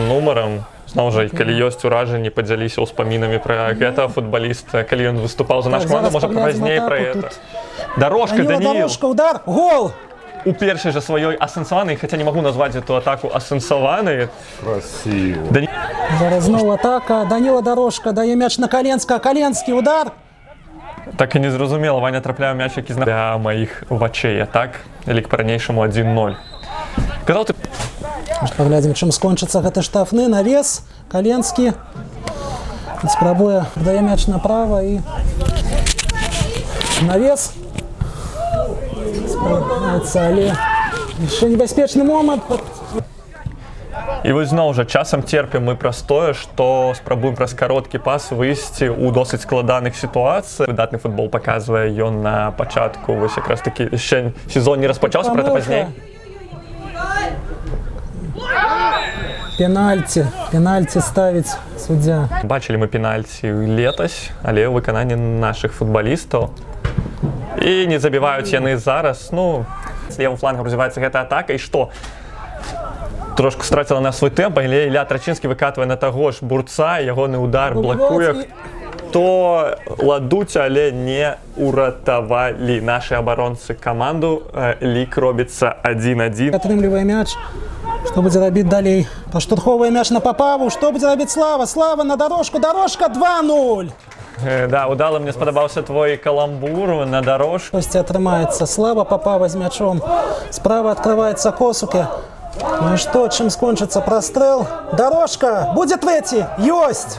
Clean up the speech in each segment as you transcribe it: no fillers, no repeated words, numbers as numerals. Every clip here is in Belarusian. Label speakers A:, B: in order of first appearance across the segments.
A: нумарам. Зноў жа, калі ёсць уражанні, падзяліся ўспамінамі пра гэтага футбаліста, калі ён выступаў за нашу команду, можа пазней пра гэта. Дорожка, Даніил.
B: Дорожка, удар, гол!
A: У першай жа сваёй асэнсаванай, хаця не магу назваць эту атаку асэнсаванай.
C: Красиво.
B: Зараз зноў атака, Данила Дорожка дае мяч на Каленска, Каленскі удар.
A: Так і не зразумела, Ваня трапляў мяч, які для маіх вачэй, так? Лік па-ранейшаму 1-0. Казаў ты...
B: Паглядзім, чым скончыцца гэты штрафны, навес, Каленскі. Спрабуе, дае мяч направа і навес. Але яшчэ небяспечны момант.
A: І вось зноў жа, часам терпім мы праз тое, што спрабуем праз кароткі пас выйсці ў досыць складаных сітуацыях. Выдатны футбол паказвае ён на пачатку, вось якраз такі яшчэ сезон не распачаўся, пра гэта пазней. Пенальці ставіць суддзя. Бачылі мы пенальці летась, але ў выкананні нашых футбалістаў. І не забіваюць яны зараз. Ну, з левым флангам развіваецца гэта атака, і што? Трошку страціла на свой тэмп, але Ілля Трачынскі выкатвае на таго ж бурца, ягоны удар блакуе. То ладуць, але не уратавалі нашы абаронцы каманду. Лік робіцца 1-1.
B: Атрымлівае мяч. Што будзе рабіць далей? Паштурхоўвае мяч на Папаву. Што будзе рабіць Слава? Слава на Дорожку. Дорожка 2-0.
A: Да, удала, мне спадабаўся твой каламбур на Дорожку.
B: Косці атрымаецца Слава, Папава з мячом. Справа адкрываецца Косуке. Ну і што, чым скончыцца прастрэл? Дорожка! Будзе трэці! Ёсць!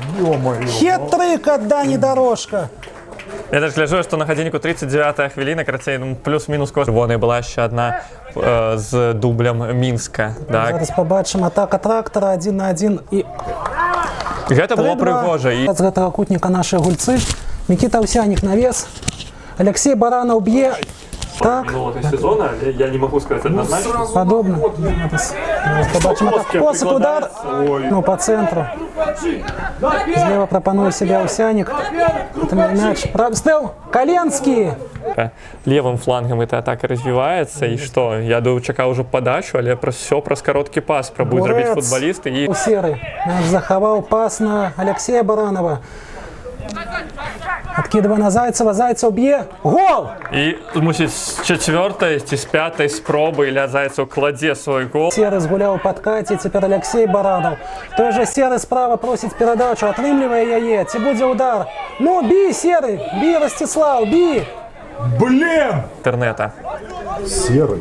B: Хет-трык ад Дані Дорожка.
A: Я так гляжу, што на гадзінніку 39-я хвіліна, карацей, плюс-мінус кошт. Чырвонай была яшчэ адна з дублем Мінска.
B: Зараз пабачым атака трактара 1-1 і...
A: Гэта было прыгожа.
B: З гэтага кутніка нашы гульцы. Мікіта Аўсянік навес. Алексей Баранаў б'е. Так.
A: Сезона, я не могу сказать однозначно.
B: Подобно. Побачимо так. Косик удар. Ну, по центру. Злева пропонує себе Аўсянік. Мяч. Прострел. Каленскі.
A: Левым флангом эта атака развивается. И что? Я чакаў уже подачу, але все праз кароткі пас пробуют зрабіць футболисты. И...
B: Серый. Мяч захаваў пас на Алексея Баранова. Откидывая на Зайцева, Зайцев б'е. Гол!
A: И мусіць з чацвёртай ці з пятай спробы Ілля Зайцев кладзе свой гол.
B: Серый згуляў у падкаце, цяпер Алексей Баранов. Той же Серый справа просіць перадачу, атрымлівае яе. Ці будзе удар? Ну, бі, Серый! Бі, Ростислав, бі!
C: Блин!
A: Интернета.
C: Серый.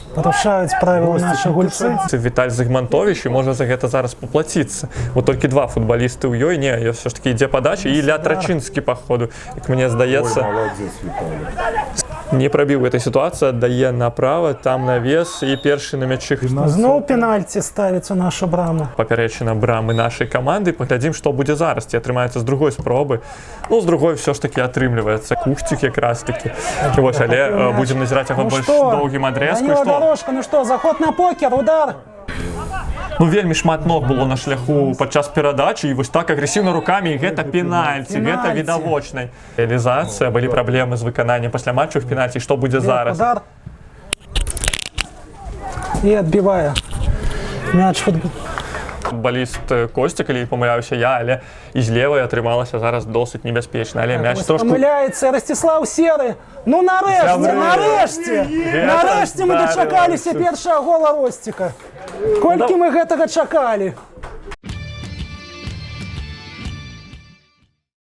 B: Парушаюць правілы нашы гульцы.
A: Віталь Зігмантович і можа за гэта зараз паплаціцца. Вот толькі два футбалісты ў ёй. Не, все ж таки ідзе падача і Ілля Трачынскі па ходу. Як мне здаецца, не прабіў этой сітуацыі, аддае направа, там навес і першы на мячы.
B: Зноў пенальці ставіць у нашу браму.
A: Папярэчына брамы нашай каманды. Паглядзім, што будзе зараз. Ці атрымаецца з другой спробы. Ну, з другой все ж таки атрымліваецца. Кухцік якраз таки. Вось, але будзем назіраць яго больш доўгім адрэзку.
B: Дорожка, ну что, заход на покер, удар.
A: Ну, вельмі шмат ног было на шляху падчас перадачы, і вось так агрэсіўна рукамі, і гэта пенальці, гэта відавочнай. Реалізацыя, былі праблемы з выкананнем пасля матчу в пенальці, што будзе зараз?
B: Удар. І адбівае мяч футбол.
A: Футбаліст Костя, калі памыляюся я, але і з левай атрымалася зараз досыць небяспечна, але мяч трошку...
B: Памыляецца Ростислав Серый. Ну нарэшце мы дачакаліся першага гола Росціка. Колькі мы гэтага чакалі?